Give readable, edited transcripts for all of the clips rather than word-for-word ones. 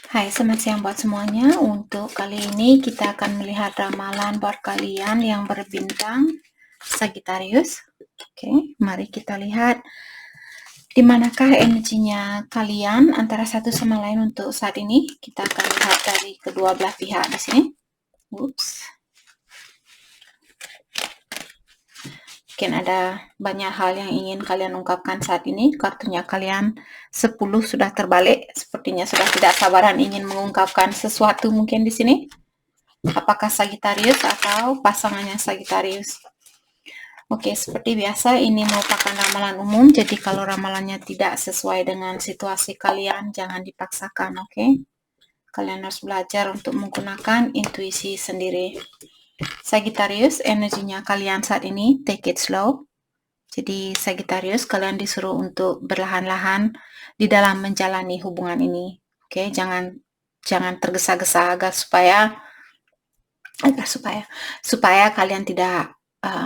Hai, selamat siang buat semuanya. Untuk kali ini kita akan melihat ramalan buat kalian yang berbintang Sagittarius. Oke, mari kita lihat di manakah energinya kalian antara satu sama lain untuk saat ini. Kita akan lihat dari kedua belah pihak di sini. Ups. Mungkin ada banyak hal yang ingin kalian ungkapkan saat ini. Kartunya kalian 10 sudah terbalik. Sepertinya sudah tidak sabaran ingin mengungkapkan sesuatu mungkin di sini. Apakah Sagittarius atau pasangannya Sagittarius? Oke, seperti biasa ini merupakan ramalan umum, jadi kalau ramalannya tidak sesuai dengan situasi kalian, jangan dipaksakan, oke? Kalian harus belajar untuk menggunakan intuisi sendiri. Sagittarius, energinya kalian saat ini, take it slow. Jadi Sagittarius, kalian disuruh untuk berlahan-lahan di dalam menjalani hubungan ini, oke? Jangan tergesa-gesa supaya kalian tidak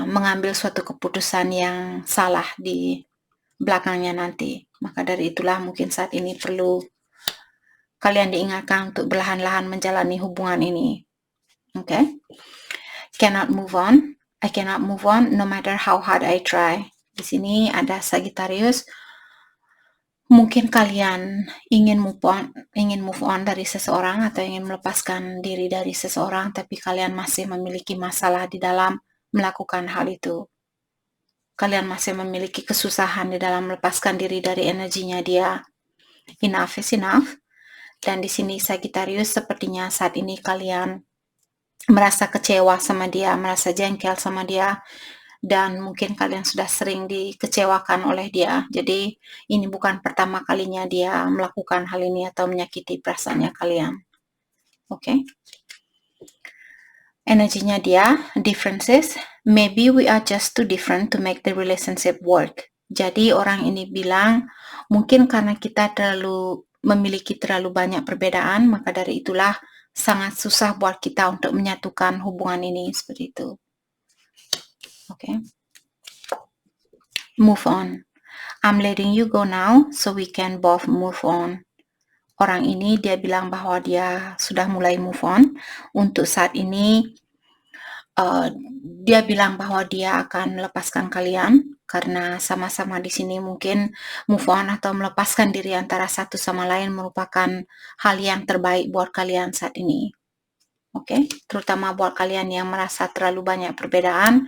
mengambil suatu keputusan yang salah di belakangnya nanti. Maka dari itulah mungkin saat ini perlu kalian diingatkan untuk berlahan-lahan menjalani hubungan ini. Oke? Cannot move on. I cannot move on no matter how hard I try. Di sini ada Sagittarius. Mungkin kalian ingin move on dari seseorang atau ingin melepaskan diri dari seseorang, tapi kalian masih memiliki masalah di dalam melakukan hal itu. Kalian masih memiliki kesusahan di dalam melepaskan diri dari energinya dia. Enough is enough. Dan di sini Sagittarius, sepertinya saat ini kalian merasa kecewa sama dia, merasa jengkel sama dia, dan mungkin kalian sudah sering dikecewakan oleh dia. Jadi ini bukan pertama kalinya dia melakukan hal ini atau menyakiti perasaannya kalian. Oke? Energinya dia, differences, maybe we are just too different to make the relationship work. Jadi orang ini bilang, mungkin karena kita memiliki terlalu banyak perbedaan, maka dari itulah sangat susah buat kita untuk menyatukan hubungan ini, seperti itu. Oke. Move on. I'm letting you go now so we can both move on. Orang ini dia bilang bahwa dia sudah mulai move on. Untuk saat ini dia bilang bahwa dia akan melepaskan kalian karena sama-sama di sini mungkin move on atau melepaskan diri antara satu sama lain merupakan hal yang terbaik buat kalian saat ini. Oke, terutama buat kalian yang merasa terlalu banyak perbedaan,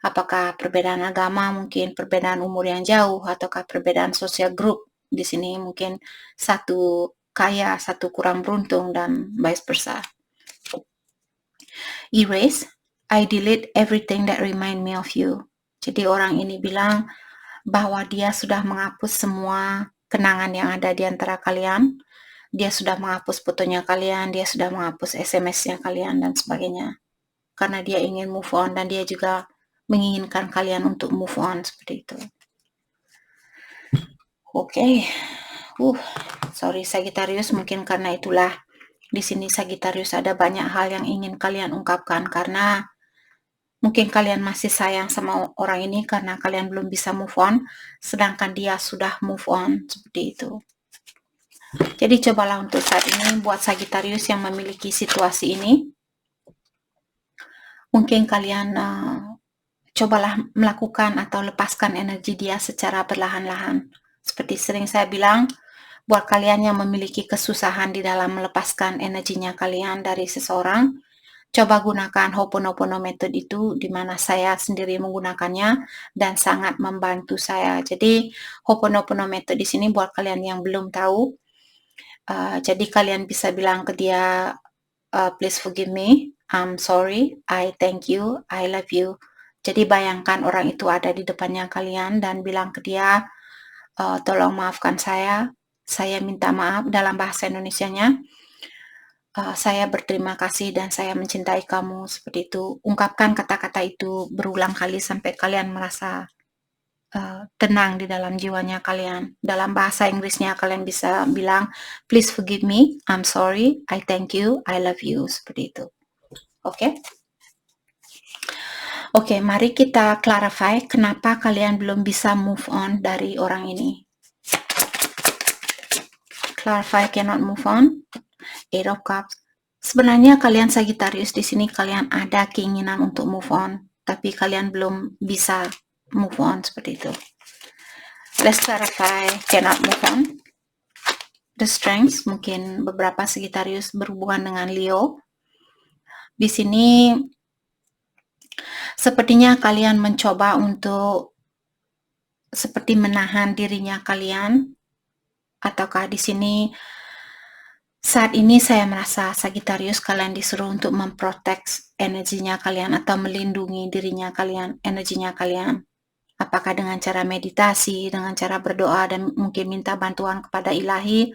apakah perbedaan agama, mungkin perbedaan umur yang jauh, ataukah perbedaan sosial grup. Di sini mungkin satu kaya, satu kurang beruntung, dan vice versa. Erase, I delete everything that remind me of you. Jadi orang ini bilang bahwa dia sudah menghapus semua kenangan yang ada di antara kalian. Dia sudah menghapus fotonya kalian, dia sudah menghapus SMS-nya kalian, dan sebagainya. Karena dia ingin move on, dan dia juga menginginkan kalian untuk move on, seperti itu. Oke. Sorry Sagittarius, mungkin karena itulah di sini Sagittarius ada banyak hal yang ingin kalian ungkapkan, karena mungkin kalian masih sayang sama orang ini karena kalian belum bisa move on, sedangkan dia sudah move on, seperti itu. Jadi cobalah untuk saat ini buat Sagittarius yang memiliki situasi ini, mungkin kalian cobalah melakukan atau lepaskan energi dia secara perlahan-lahan. Seperti sering saya bilang, buat kalian yang memiliki kesusahan di dalam melepaskan energinya kalian dari seseorang, coba gunakan Ho'oponopono method itu, di mana saya sendiri menggunakannya dan sangat membantu saya. Jadi Ho'oponopono method di sini buat kalian yang belum tahu, jadi kalian bisa bilang ke dia, please forgive me, I'm sorry, I thank you, I love you. Jadi bayangkan orang itu ada di depannya kalian dan bilang ke dia, tolong maafkan saya minta maaf dalam bahasa Indonesianya. Saya berterima kasih dan saya mencintai kamu, seperti itu. Ungkapkan kata-kata itu berulang kali sampai kalian merasa tenang di dalam jiwanya kalian. Dalam bahasa Inggrisnya kalian bisa bilang, please forgive me, I'm sorry, I thank you, I love you, seperti itu. Oke? Oke, mari kita clarify kenapa kalian belum bisa move on dari orang ini. Clarify cannot move on. Eight of Cups. Sebenarnya kalian Sagittarius di sini kalian ada keinginan untuk move on, tapi kalian belum bisa move on seperti itu. Let's clarify cannot move on. The Strength, mungkin beberapa Sagittarius berhubungan dengan Leo. Di sini sepertinya kalian mencoba untuk seperti menahan dirinya kalian, ataukah di sini saat ini saya merasa Sagittarius kalian disuruh untuk memprotek energinya kalian atau melindungi dirinya kalian, energinya kalian. Apakah dengan cara meditasi, dengan cara berdoa, dan mungkin minta bantuan kepada ilahi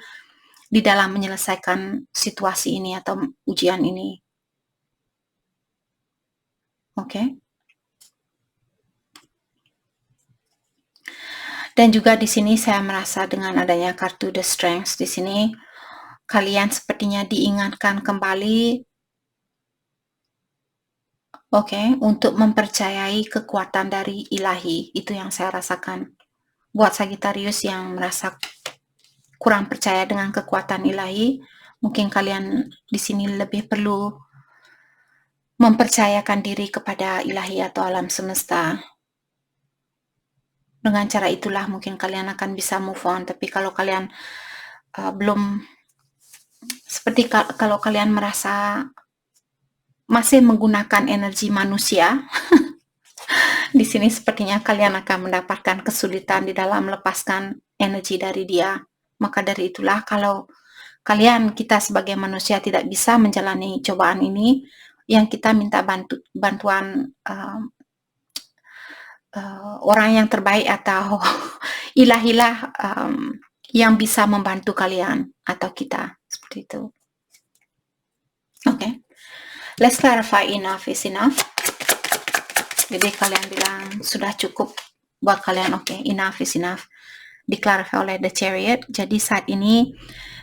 di dalam menyelesaikan situasi ini atau ujian ini. Oke. Dan juga di sini saya merasa dengan adanya kartu The Strength di sini, kalian sepertinya diingatkan kembali, untuk mempercayai kekuatan dari ilahi. Itu yang saya rasakan. Buat Sagittarius yang merasa kurang percaya dengan kekuatan ilahi, mungkin kalian di sini lebih perlu mempercayakan diri kepada ilahi atau alam semesta. Dengan cara itulah mungkin kalian akan bisa move on. Tapi kalau kalian belum, seperti kalau kalian merasa masih menggunakan energi manusia, di sini sepertinya kalian akan mendapatkan kesulitan di dalam melepaskan energi dari dia. Maka dari itulah kalau kita sebagai manusia tidak bisa menjalani cobaan ini, yang kita minta bantuan orang yang terbaik atau ilahilah yang bisa membantu kalian atau kita, seperti itu. Oke. Let's clarify enough is enough. Jadi kalian bilang sudah cukup buat kalian, enough is enough. Diklarify oleh The Chariot. Jadi saat ini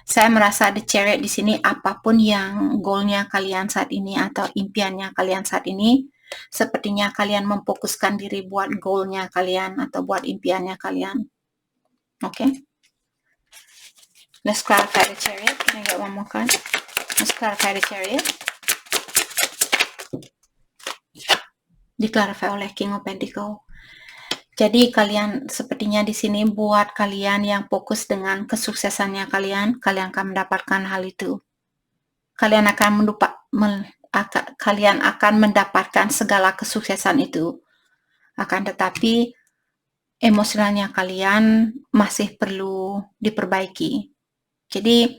saya merasa The Chariot di sini, apapun yang goalnya kalian saat ini atau impiannya kalian saat ini, sepertinya kalian memfokuskan diri buat goalnya kalian atau buat impiannya kalian. Oke. Let's clarify The Chariot. Can I get one more card? Let's clarify The Chariot. Diklarify oleh King of Pentacles. Jadi kalian sepertinya di sini buat kalian yang fokus dengan kesuksesannya kalian akan mendapatkan hal itu. Kalian akan mendapatkan segala kesuksesan itu. Akan tetapi emosionalnya kalian masih perlu diperbaiki. Jadi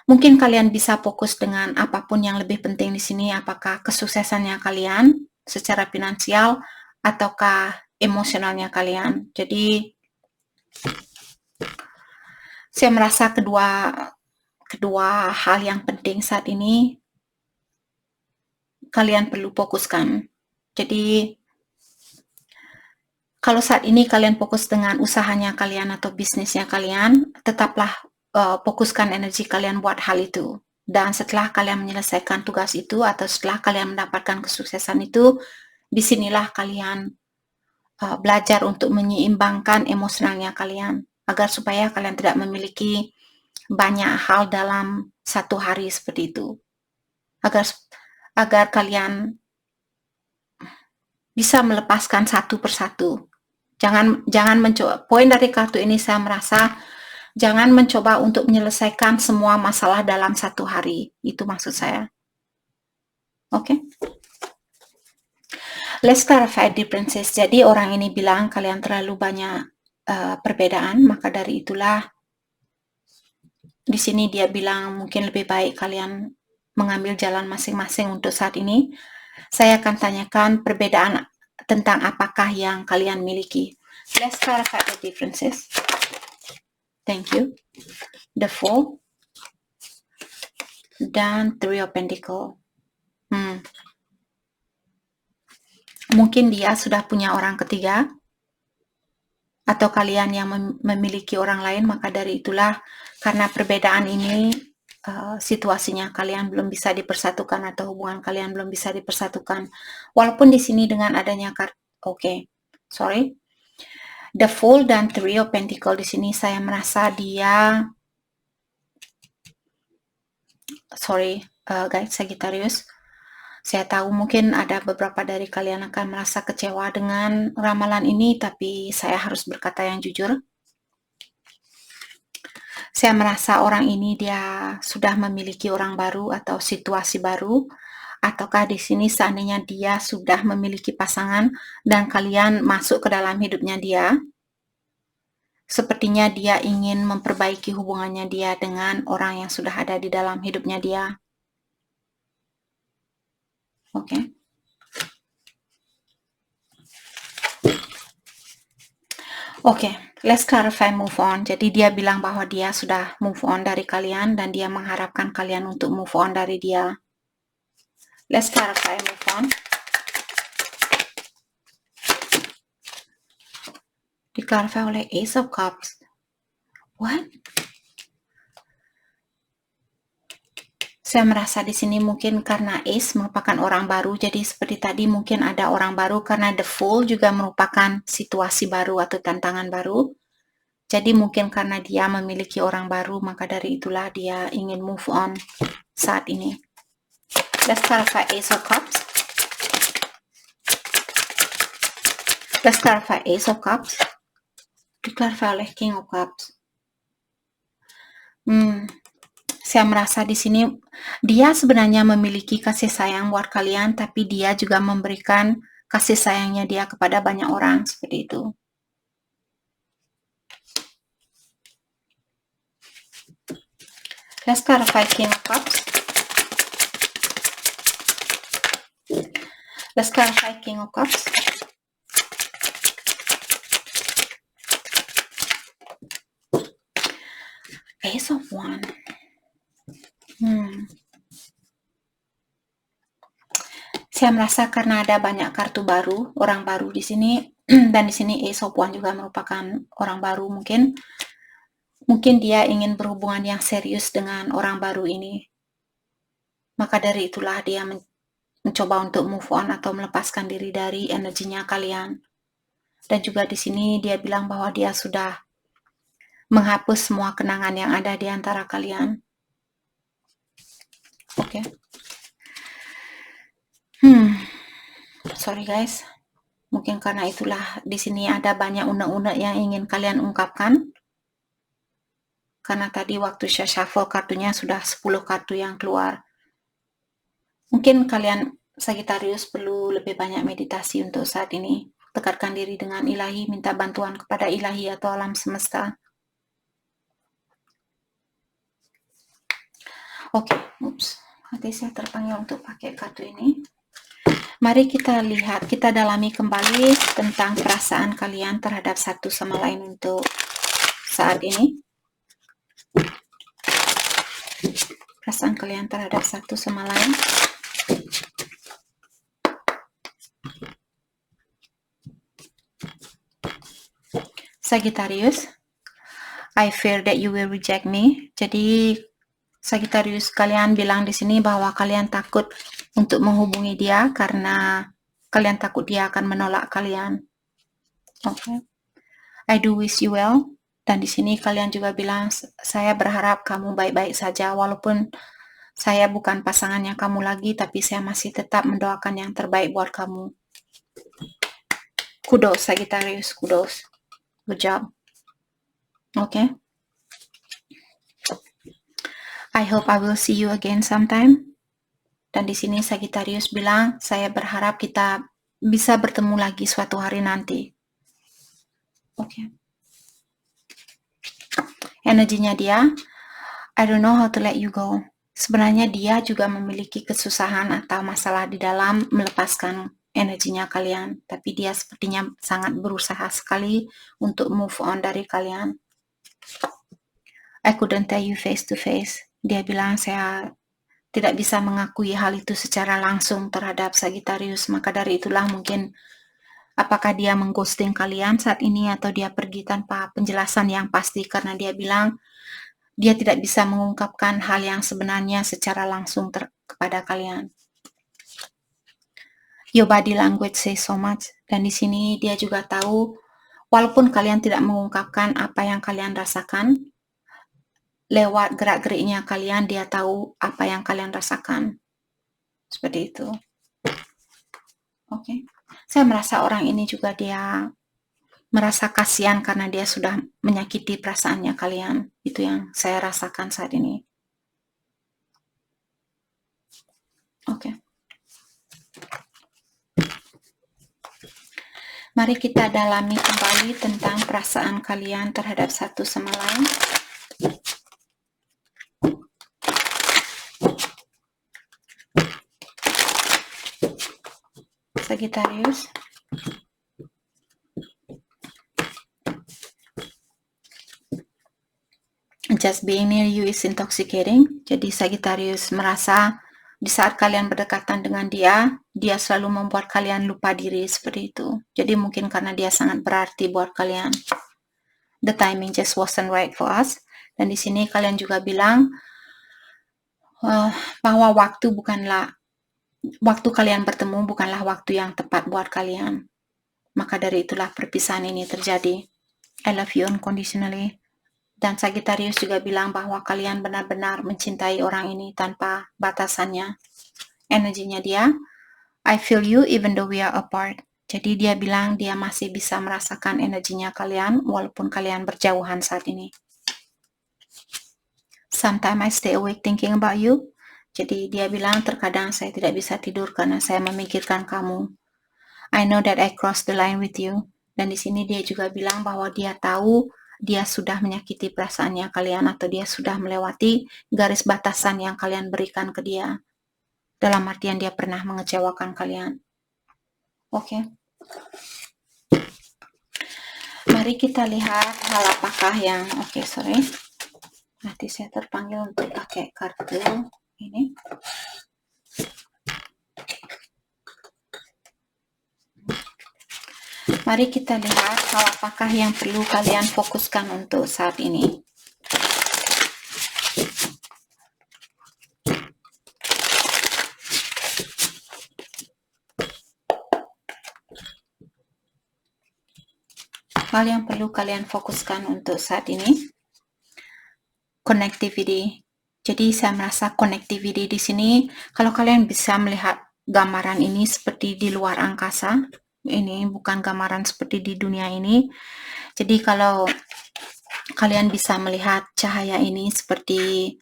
mungkin kalian bisa fokus dengan apapun yang lebih penting di sini, apakah kesuksesannya kalian secara finansial ataukah emosionalnya kalian. Jadi saya merasa kedua hal yang penting saat ini kalian perlu fokuskan. Jadi kalau saat ini kalian fokus dengan usahanya kalian atau bisnisnya kalian, tetaplah fokuskan energi kalian buat hal itu. Dan setelah kalian menyelesaikan tugas itu atau setelah kalian mendapatkan kesuksesan itu, disinilah kalian belajar untuk menyeimbangkan emosionalnya kalian, agar supaya kalian tidak memiliki banyak hal dalam satu hari seperti itu. Agar kalian bisa melepaskan satu persatu. Jangan mencoba. Poin dari kartu ini saya merasa jangan mencoba untuk menyelesaikan semua masalah dalam satu hari. Itu maksud saya. Oke. Let's clarify differences. Jadi orang ini bilang kalian terlalu banyak perbedaan, maka dari itulah di sini dia bilang mungkin lebih baik kalian mengambil jalan masing-masing untuk saat ini. Saya akan tanyakan perbedaan tentang apakah yang kalian miliki. Let's clarify the differences. Thank you. The Four dan Three of Pentacles. Mungkin dia sudah punya orang ketiga, atau kalian yang memiliki orang lain, maka dari itulah karena perbedaan ini situasinya kalian belum bisa dipersatukan atau hubungan kalian belum bisa dipersatukan. Walaupun di sini dengan adanya The Fool dan Three of Pentacles di sini saya merasa dia sorry guys Sagittarius. Saya tahu mungkin ada beberapa dari kalian akan merasa kecewa dengan ramalan ini, tapi saya harus berkata yang jujur. Saya merasa orang ini dia sudah memiliki orang baru atau situasi baru, ataukah di sini seandainya dia sudah memiliki pasangan dan kalian masuk ke dalam hidupnya dia, sepertinya dia ingin memperbaiki hubungannya dia dengan orang yang sudah ada di dalam hidupnya dia. Oke. Oke, let's clarify move on. Jadi dia bilang bahwa dia sudah move on dari kalian dan dia mengharapkan kalian untuk move on dari dia. Let's clarify move on. Di-clarify oleh Ace of Cups. What? Saya merasa di sini mungkin karena Ace merupakan orang baru, jadi seperti tadi mungkin ada orang baru karena The Fool juga merupakan situasi baru atau tantangan baru. Jadi mungkin karena dia memiliki orang baru, maka dari itulah dia ingin move on saat ini. Let's clarify Ace of Cups. Let's clarify Ace of Cups. Di-clarify oleh King of Cups. Saya merasa di sini dia sebenarnya memiliki kasih sayang buat kalian, tapi dia juga memberikan kasih sayangnya dia kepada banyak orang, seperti itu. Let's clarify King of Cups. Let's clarify King of Cups. Ace of Wands. Saya merasa karena ada banyak kartu baru, orang baru di sini, dan di sini Ace of Wands juga merupakan orang baru mungkin. Mungkin dia ingin berhubungan yang serius dengan orang baru ini. Maka dari itulah dia mencoba untuk move on atau melepaskan diri dari energinya kalian. Dan juga di sini dia bilang bahwa dia sudah menghapus semua kenangan yang ada di antara kalian. Oke. Sorry guys. Mungkin karena itulah di sini ada banyak unek-unek yang ingin kalian ungkapkan. Karena tadi waktu saya shuffle kartunya sudah 10 kartu yang keluar. Mungkin kalian Sagittarius perlu lebih banyak meditasi untuk saat ini. Dekatkan diri dengan ilahi, minta bantuan kepada ilahi atau alam semesta. Oke, hati saya terpanggil untuk pakai kartu ini. Mari kita lihat, kita dalami kembali tentang perasaan kalian terhadap satu sama lain untuk saat ini. Perasaan kalian terhadap satu sama lain. Sagittarius, I fear that you will reject me. Jadi Sagittarius, kalian bilang di sini bahwa kalian takut untuk menghubungi dia karena kalian takut dia akan menolak kalian. Oke. I do wish you well. Dan di sini kalian juga bilang, saya berharap kamu baik-baik saja, walaupun saya bukan pasangannya kamu lagi, tapi saya masih tetap mendoakan yang terbaik buat kamu. Kudos, Sagittarius, kudos. Good job. Okay. I hope I will see you again sometime. Dan di sini Sagittarius bilang, saya berharap kita bisa bertemu lagi suatu hari nanti. Okay. Energinya dia, I don't know how to let you go. Sebenarnya dia juga memiliki kesusahan atau masalah di dalam melepaskan energinya kalian. Tapi dia sepertinya sangat berusaha sekali untuk move on dari kalian. I couldn't tell you face to face. Dia bilang saya tidak bisa mengakui hal itu secara langsung terhadap Sagittarius. Maka dari itulah mungkin apakah dia mengghosting kalian saat ini atau dia pergi tanpa penjelasan yang pasti karena dia bilang dia tidak bisa mengungkapkan hal yang sebenarnya secara langsung kepada kalian. Your body language says so much. Dan di sini dia juga tahu walaupun kalian tidak mengungkapkan apa yang kalian rasakan, lewat gerak-geriknya kalian dia tahu apa yang kalian rasakan. Seperti itu. Oke. Saya merasa orang ini juga dia merasa kasihan karena dia sudah menyakiti perasaannya kalian. Itu yang saya rasakan saat ini. Oke. Mari kita dalami kembali tentang perasaan kalian terhadap satu sama lain. Sagittarius. Just being near you is intoxicating. Jadi Sagittarius merasa di saat kalian berdekatan dengan dia selalu membuat kalian lupa diri seperti itu. Jadi mungkin karena dia sangat berarti buat kalian. The timing just wasn't right for us. Dan di sini kalian juga bilang bahwa waktu kalian bertemu bukanlah waktu yang tepat buat kalian. Maka dari itulah perpisahan ini terjadi. I love you unconditionally. Dan Sagittarius juga bilang bahwa kalian benar-benar mencintai orang ini tanpa batasannya. Energinya dia, I feel you even though we are apart. Jadi dia bilang dia masih bisa merasakan energinya kalian walaupun kalian berjauhan saat ini. Sometimes I stay awake thinking about you. Jadi dia bilang terkadang saya tidak bisa tidur karena saya memikirkan kamu. I know that I crossed the line with you. Dan di sini dia juga bilang bahwa dia tahu dia sudah menyakiti perasaannya kalian atau dia sudah melewati garis batasan yang kalian berikan ke dia. Dalam artian dia pernah mengecewakan kalian. Oke. Mari kita lihat hal apakah yang sorry. Nanti saya terpanggil untuk pakai kartu ini. Mari kita lihat hal apakah yang perlu kalian fokuskan untuk saat ini. Hal yang perlu kalian fokuskan untuk saat ini. Connectivity. Jadi saya merasa connectivity di sini, kalau kalian bisa melihat gambaran ini seperti di luar angkasa, ini bukan gambaran seperti di dunia ini. Jadi kalau kalian bisa melihat cahaya ini seperti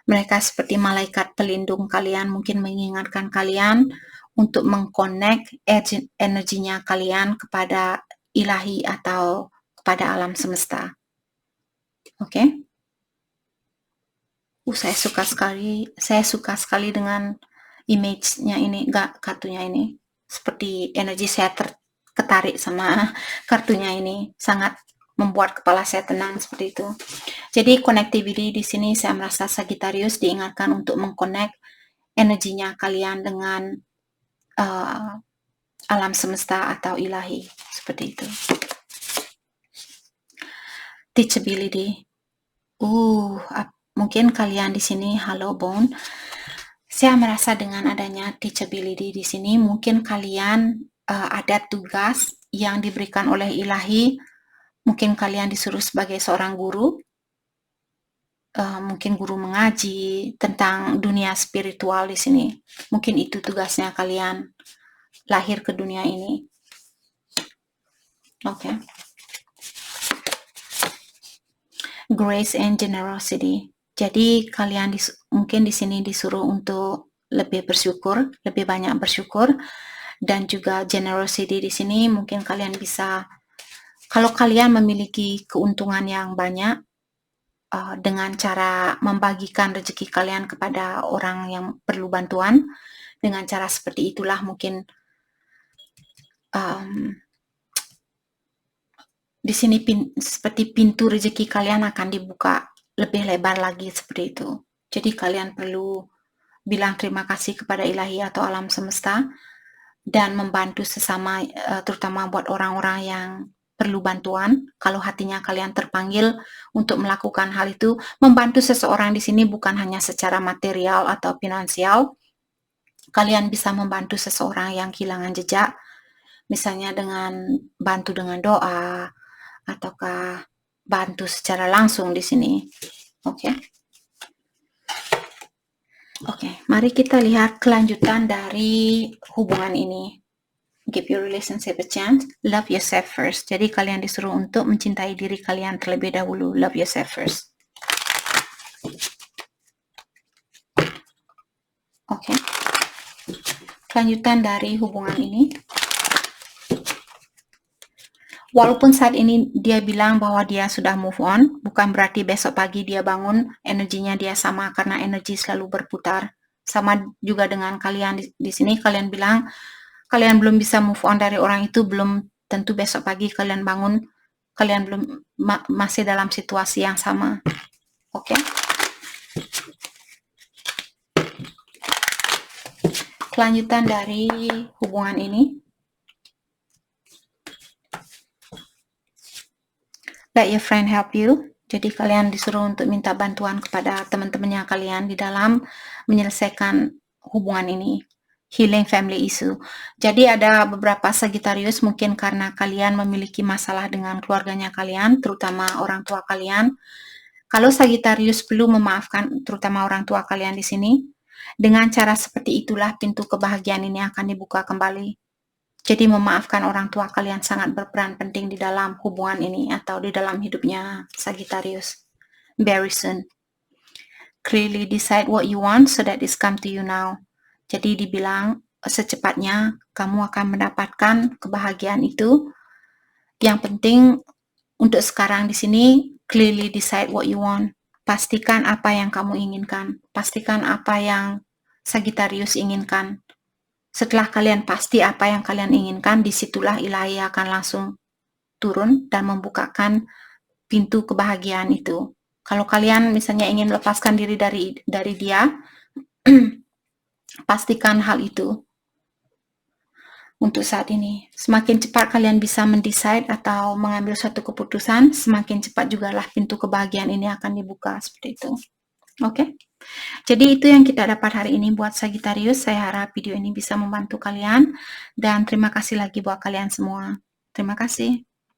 mereka seperti malaikat pelindung kalian, mungkin mengingatkan kalian untuk mengconnect energinya kalian kepada ilahi atau kepada alam semesta. Oke? Saya suka sekali dengan image-nya ini, kartunya ini. Seperti energi saya tertarik sama kartunya ini, sangat membuat kepala saya tenang seperti itu. Jadi connectivity di sini saya merasa Sagittarius diingatkan untuk mengconnect energinya kalian dengan alam semesta atau ilahi, seperti itu. Teachability. Mungkin kalian di sini, halo Bone. Saya merasa dengan adanya teachability di sini, mungkin kalian ada tugas yang diberikan oleh ilahi. Mungkin kalian disuruh sebagai seorang guru, mungkin guru mengaji tentang dunia spiritual di sini. Mungkin itu tugasnya kalian lahir ke dunia ini. Oke. Grace and generosity. Jadi kalian mungkin di sini disuruh untuk lebih bersyukur, lebih banyak bersyukur, dan juga generosity di sini mungkin kalian bisa, kalau kalian memiliki keuntungan yang banyak dengan cara membagikan rezeki kalian kepada orang yang perlu bantuan, dengan cara seperti itulah mungkin di sini seperti pintu rezeki kalian akan dibuka lebih lebar lagi seperti itu. Jadi kalian perlu bilang terima kasih kepada ilahi atau alam semesta dan membantu sesama, terutama buat orang-orang yang perlu bantuan. Kalau hatinya kalian terpanggil untuk melakukan hal itu, membantu seseorang di sini bukan hanya secara material atau finansial. Kalian bisa membantu seseorang yang kehilangan jejak, misalnya dengan bantu dengan doa, ataukah bantu secara langsung di sini. Oke. Oke, mari kita lihat kelanjutan dari hubungan ini. Give your relationship a chance. Love yourself first. Jadi kalian disuruh untuk mencintai diri kalian terlebih dahulu. Love yourself first. Oke. Kelanjutan dari hubungan ini. Walaupun saat ini dia bilang bahwa dia sudah move on, bukan berarti besok pagi dia bangun, energinya dia sama karena energi selalu berputar. Sama juga dengan kalian di sini, kalian bilang kalian belum bisa move on dari orang itu, belum tentu besok pagi kalian bangun, kalian belum masih dalam situasi yang sama. Oke? Kelanjutan dari hubungan ini. Let your friend help you. Jadi kalian disuruh untuk minta bantuan kepada teman-temannya kalian di dalam menyelesaikan hubungan ini. Healing family issue. Jadi ada beberapa Sagittarius mungkin karena kalian memiliki masalah dengan keluarganya kalian, terutama orang tua kalian. Kalau Sagittarius perlu memaafkan terutama orang tua kalian di sini, dengan cara seperti itulah pintu kebahagiaan ini akan dibuka kembali. Jadi memaafkan orang tua kalian sangat berperan penting di dalam hubungan ini atau di dalam hidupnya Sagittarius. Very soon. Clearly decide what you want so that it's come to you now. Jadi dibilang secepatnya kamu akan mendapatkan kebahagiaan itu. Yang penting untuk sekarang di sini, clearly decide what you want. Pastikan apa yang kamu inginkan. Pastikan apa yang Sagittarius inginkan. Setelah kalian pasti apa yang kalian inginkan, disitulah ilahi akan langsung turun dan membukakan pintu kebahagiaan itu. Kalau kalian misalnya ingin melepaskan diri dari dia, pastikan hal itu. Untuk saat ini, semakin cepat kalian bisa mendecide atau mengambil suatu keputusan, semakin cepat jugalah pintu kebahagiaan ini akan dibuka seperti itu. Oke? Jadi itu yang kita dapat hari ini buat Sagittarius. Saya harap video ini bisa membantu kalian dan terima kasih lagi buat kalian semua. Terima kasih.